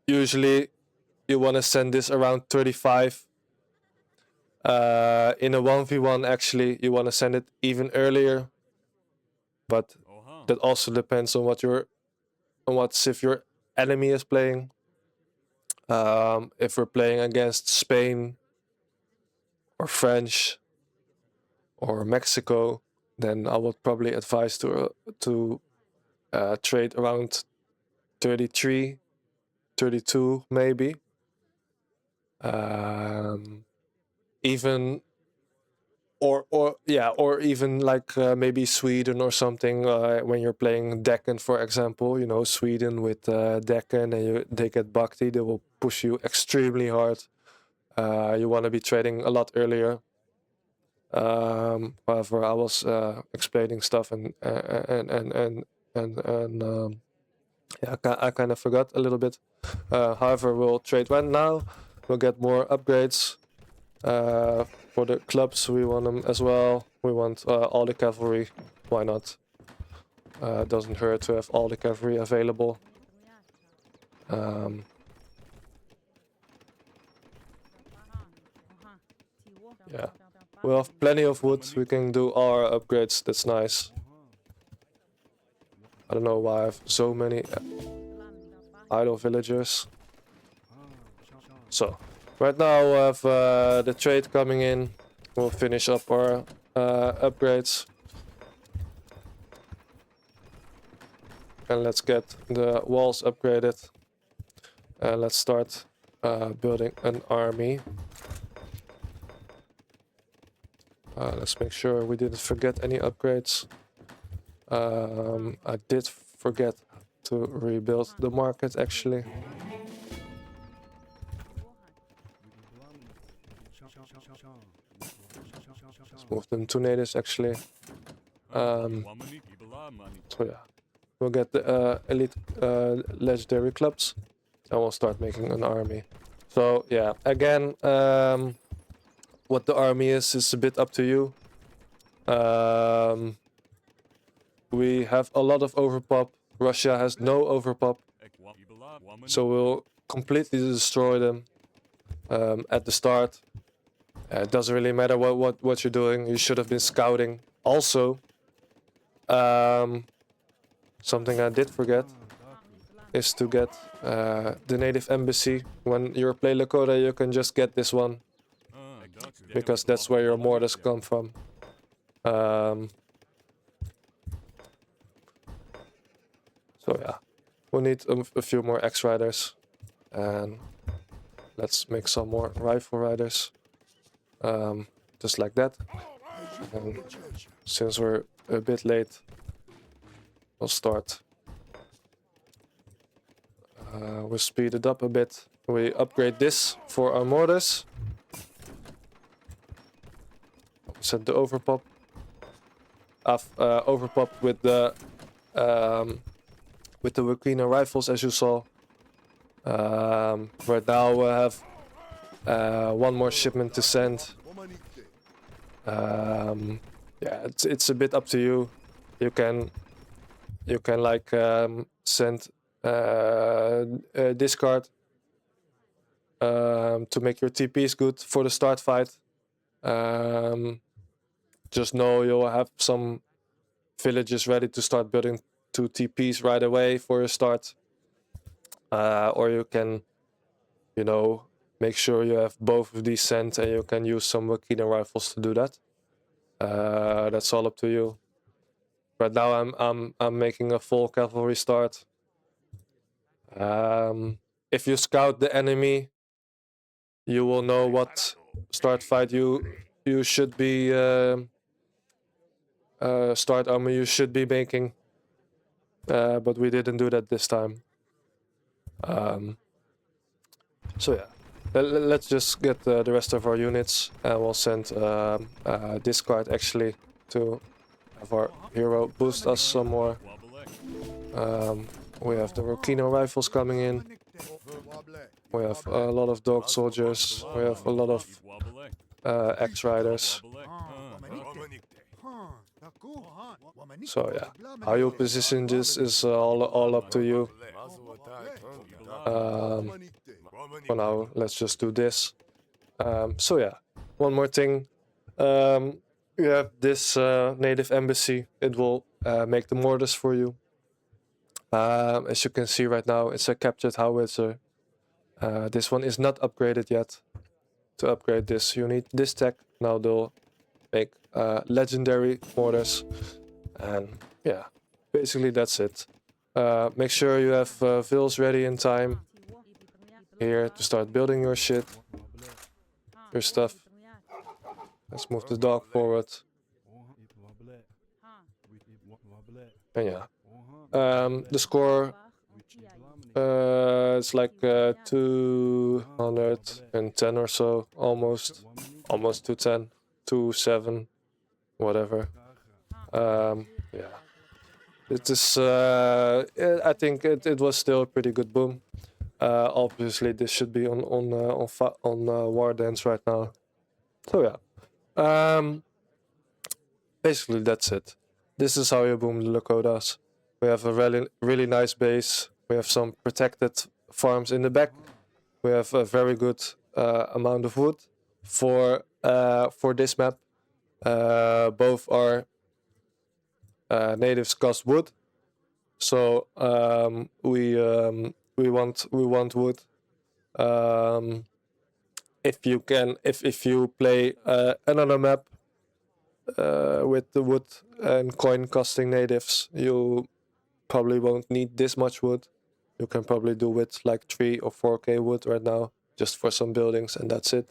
Usually you want to send this around 35. In a 1v1 actually you want to send it even earlier, but that also depends on what civ your enemy is playing. If we're playing against Spain or French or Mexico, then I would probably advise to trade around 33, 32 maybe. Even or even like maybe Sweden or something. When you're playing Deccan, for example, you know, Sweden with Deccan, and they get Bhakti, they will push you extremely hard. You want to be trading a lot earlier. However, I was explaining stuff and yeah, I kind of forgot a little bit. However, we'll trade right now. We'll get more upgrades. For the clubs, we want them as well. We want all the cavalry. Why not? Doesn't hurt to have all the cavalry available. Yeah, we have plenty of wood. We can do our upgrades. That's nice. I don't know why I have so many idle villagers. So right now we have the trade coming in. We'll finish up our upgrades. And let's get the walls upgraded. Let's start building an army. Let's make sure we didn't forget any upgrades. I did forget to rebuild the market actually. Let's move them to natives actually. So yeah, we'll get the elite legendary clubs and we'll start making an army. So yeah, again, what the army is a bit up to you. We have a lot of overpop. Russia has no overpop. So we'll completely destroy them at the start. It doesn't really matter what you're doing. You should have been scouting. Also, something I did forget is to get the native embassy. When you play Lakota, you can just get this one. Because that's where your mortars come from. So yeah, we'll need a few more X riders, and let's make some more rifle riders, just like that. And since we're a bit late, we'll start. We'll speed it up a bit. We upgrade this for our mortars. Set the overpop. I've overpopped with the Wakina rifles, as you saw. Right now we have one more shipment to send. Yeah, it's a bit up to you. You can like send a discard to make your TPs good for the start fight. Just know you'll have some villages ready to start building 2 TPs right away for your start. Or you can, you know, make sure you have both of these sent, and you can use some Wakina rifles to do that. That's all up to you. Right now I'm making a full cavalry start. If you scout the enemy, you will know what start fight you should be start armor you should be making. But we didn't do that this time. So yeah, let's just get the rest of our units, and we'll send this card actually to have our hero boost us some more. We have the Rokino rifles coming in. We have a lot of dog soldiers. We have a lot of X riders. So yeah, how you position this is all up to you. For now, let's just do this. So yeah, one more thing. You have this native embassy. It will make the mortars for you. As you can see right now, it's a captured howitzer. This one is not upgraded yet. To upgrade this, you need this tech. Now they'll make legendary mortars. And yeah, basically that's it. Make sure you have vills ready in time here to start building your shit, your stuff. Let's move the dog forward. And yeah, the score, it's like 210 or so, almost 210, 207, whatever. Yeah, it is. I think it was still a pretty good boom. Obviously, this should be on War Dance right now. So yeah, basically that's it. This is how you boom the Lakotas. We have a really nice base. We have some protected farms in the back. We have a very good amount of wood for this map. Both our natives cost wood, so we want wood. If you play another map with the wood and coin costing natives, you probably won't need this much wood. You can probably do with like 3 or 4k wood right now, just for some buildings, and that's it.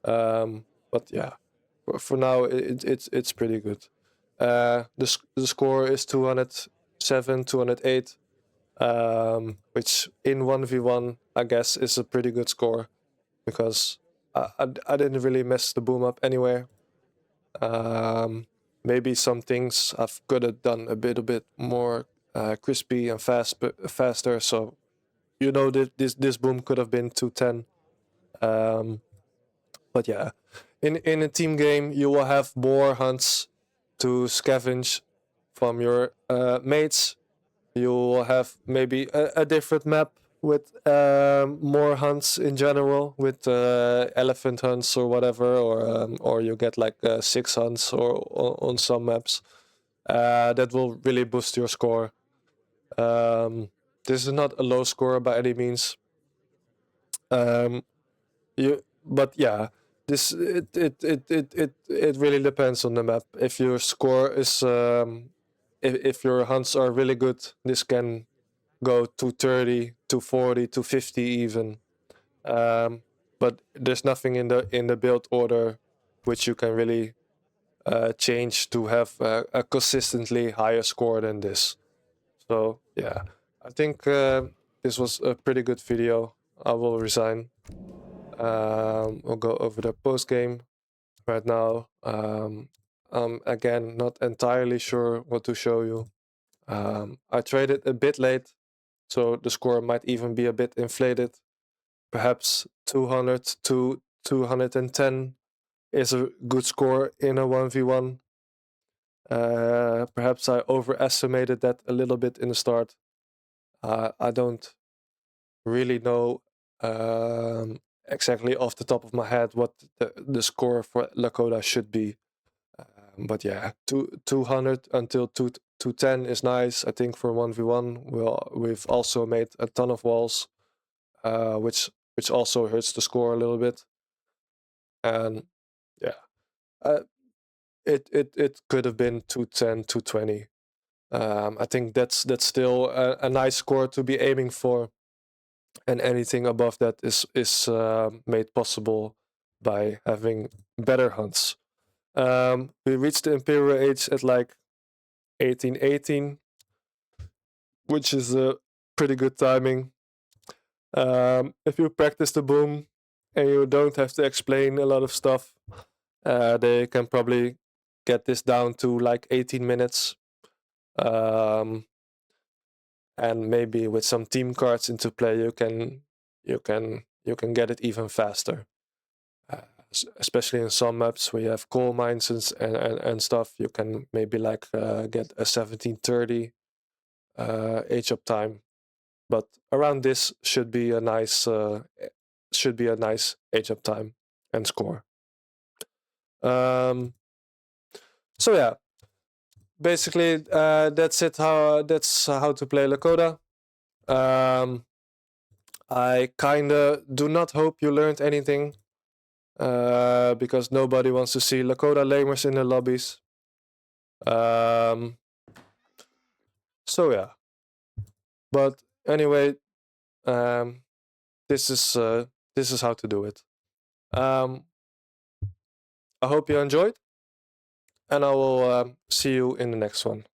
But yeah, for now it's pretty good. The score is 207, 208, which in 1v1 I guess is a pretty good score, because I didn't really mess the boom up anywhere. Maybe some things I could have done a bit more crispy and faster. So you know that this boom could have been 210. But yeah, in a team game you will have more hunts to scavenge from your mates. You will have maybe a different map with more hunts in general, with elephant hunts or whatever, or you get like 6 hunts or on some maps. That will really boost your score. This is not a low score by any means. But yeah, this it really depends on the map. If your score is if your hunts are really good, this can go 230, 240, 250 even. But there's nothing in the build order which you can really change to have a consistently higher score than this. So yeah, I think this was a pretty good video. I will resign. We'll go over the post game right now. Again, not entirely sure what to show you. I traded a bit late, so the score might even be a bit inflated. Perhaps 200 to 210 is a good score in a 1v1. Perhaps I overestimated that a little bit in the start. I don't really know exactly off the top of my head what the score for Lakota should be. But yeah, 200 until 210 is nice. I think for 1v1, we've also made a ton of walls, which also hurts the score a little bit. And yeah, it could have been 210, 220. I think that's still a nice score to be aiming for, and anything above that is made possible by having better hunts. We reached the Imperial Age at like 1818, which is a pretty good timing. If you practice the boom and you don't have to explain a lot of stuff, they can probably get this down to like 18 minutes. And maybe with some team cards into play, you can get it even faster. Especially in some maps where you have coal mines and stuff, you can maybe like get a 1730 age up time. But around this should be a nice age up time and score. So yeah, basically that's how to play Lakota. I kinda do not hope you learned anything, because nobody wants to see Lakota lamers in the lobbies. So yeah, but anyway, this is how to do it. I hope you enjoyed, and I will see you in the next one.